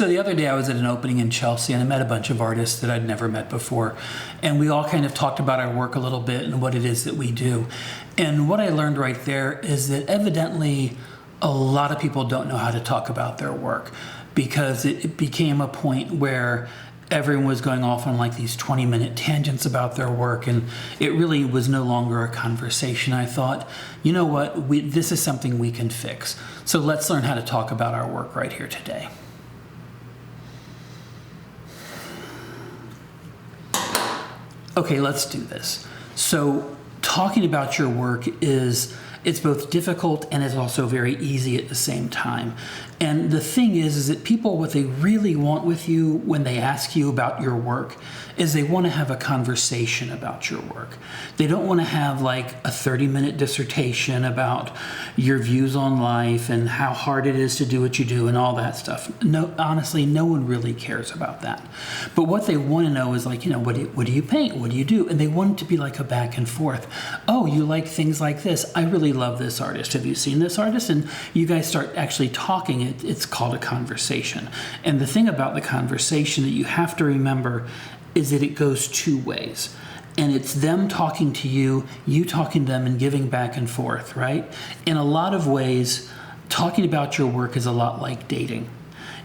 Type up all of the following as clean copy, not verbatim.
So the other day I was at an opening in Chelsea and I met a bunch of artists that I'd never met before. And we all kind of talked about our work a little bit and what it is that we do. And what I learned right there is that evidently a lot of people don't know how to talk about their work, because it became a point where everyone was going off on like these 20-minute tangents about their work, and it really was no longer a conversation. I thought, you know what, this is something we can fix. So let's learn how to talk about our work right here today. Okay, let's do this. So talking about your work it's both difficult and it's also very easy at the same time. And the thing is that people, what they really want with you when they ask you about your work is they want to have a conversation about your work. They don't want to have like a 30-minute dissertation about your views on life and how hard it is to do what you do and all that stuff. No, honestly, no one really cares about that. But what they want to know is like, you know, what do you paint? What do you do? And they want it to be like a back and forth. Oh, you like things like this. I really love this artist. Have you seen this artist? And you guys start actually talking. It's called a conversation. And the thing about the conversation that you have to remember is that it goes two ways. And it's them talking to you, you talking to them, and giving back and forth, right? In a lot of ways, talking about your work is a lot like dating.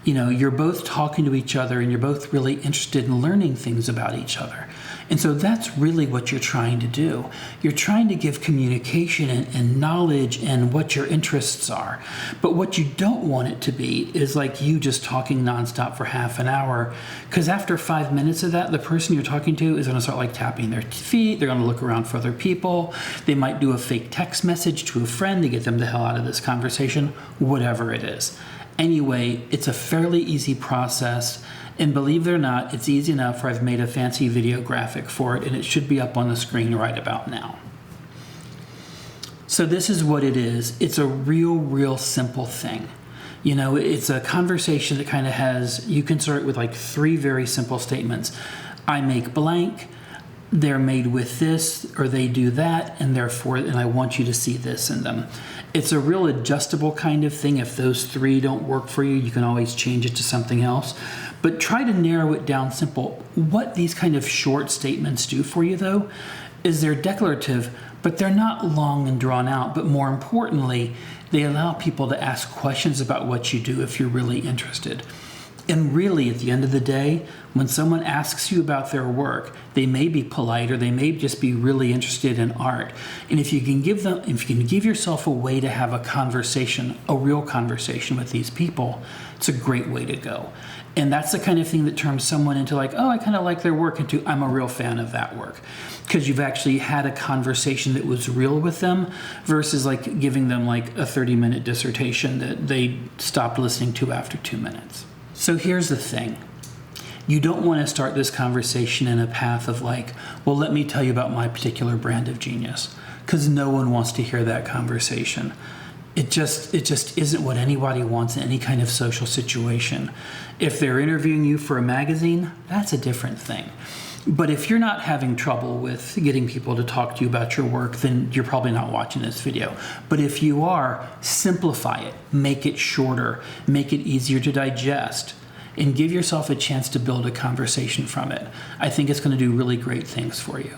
You know, you're both talking to each other and you're both really interested in learning things about each other. And so that's really what you're trying to do. You're trying to give communication and knowledge and what your interests are. But what you don't want it to be is like you just talking nonstop for half an hour, because after 5 minutes of that, the person you're talking to is going to start like tapping their feet. They're going to look around for other people. They might do a fake text message to a friend to get them the hell out of this conversation, whatever it is. Anyway, it's a fairly easy process. And believe it or not, it's easy enough where I've made a fancy video graphic for it, and it should be up on the screen right about now. So this is what it is. It's a real simple thing. You know, it's a conversation that kind of has, you can start with like 3 very simple statements. I make blank, they're made with this, or they do that, and therefore, and I want you to see this in them. It's a real adjustable kind of thing. If those 3 don't work for you, you can always change it to something else. But try to narrow it down simple. What these kind of short statements do for you, though, is they're declarative, but they're not long and drawn out. But more importantly, they allow people to ask questions about what you do if you're really interested. And really, at the end of the day, when someone asks you about their work, they may be polite or they may just be really interested in art. And if you can give yourself a way to have a conversation, a real conversation with these people, it's a great way to go. And that's the kind of thing that turns someone into like, oh, I kind of like their work, into I'm a real fan of that work. Because you've actually had a conversation that was real with them versus like giving them like a 30-minute dissertation that they stopped listening to after 2 minutes. So here's the thing. You don't want to start this conversation in a path of like, well, let me tell you about my particular brand of genius, because no one wants to hear that conversation. It just isn't what anybody wants in any kind of social situation. If they're interviewing you for a magazine, that's a different thing. But if you're not having trouble with getting people to talk to you about your work, then you're probably not watching this video. But if you are, simplify it, make it shorter, make it easier to digest, and give yourself a chance to build a conversation from it. I think it's going to do really great things for you.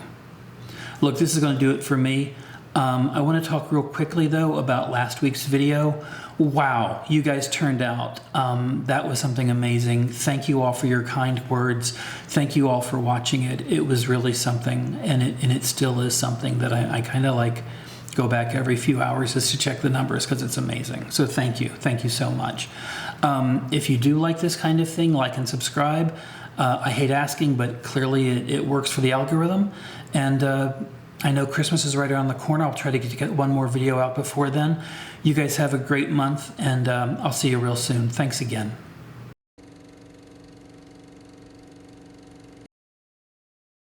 Look, this is going to do it for me. I want to talk real quickly, though, about last week's video. Wow, you guys turned out. That was something amazing. Thank you all for your kind words. Thank you all for watching it. It was really something, and it still is something that I kind of like go back every few hours just to check the numbers because it's amazing. So thank you. Thank you so much. If you do like this kind of thing, like and subscribe. I hate asking, but clearly it works for the algorithm. And I know Christmas is right around the corner. I'll try to get one more video out before then. You guys have a great month, and I'll see you real soon. Thanks again.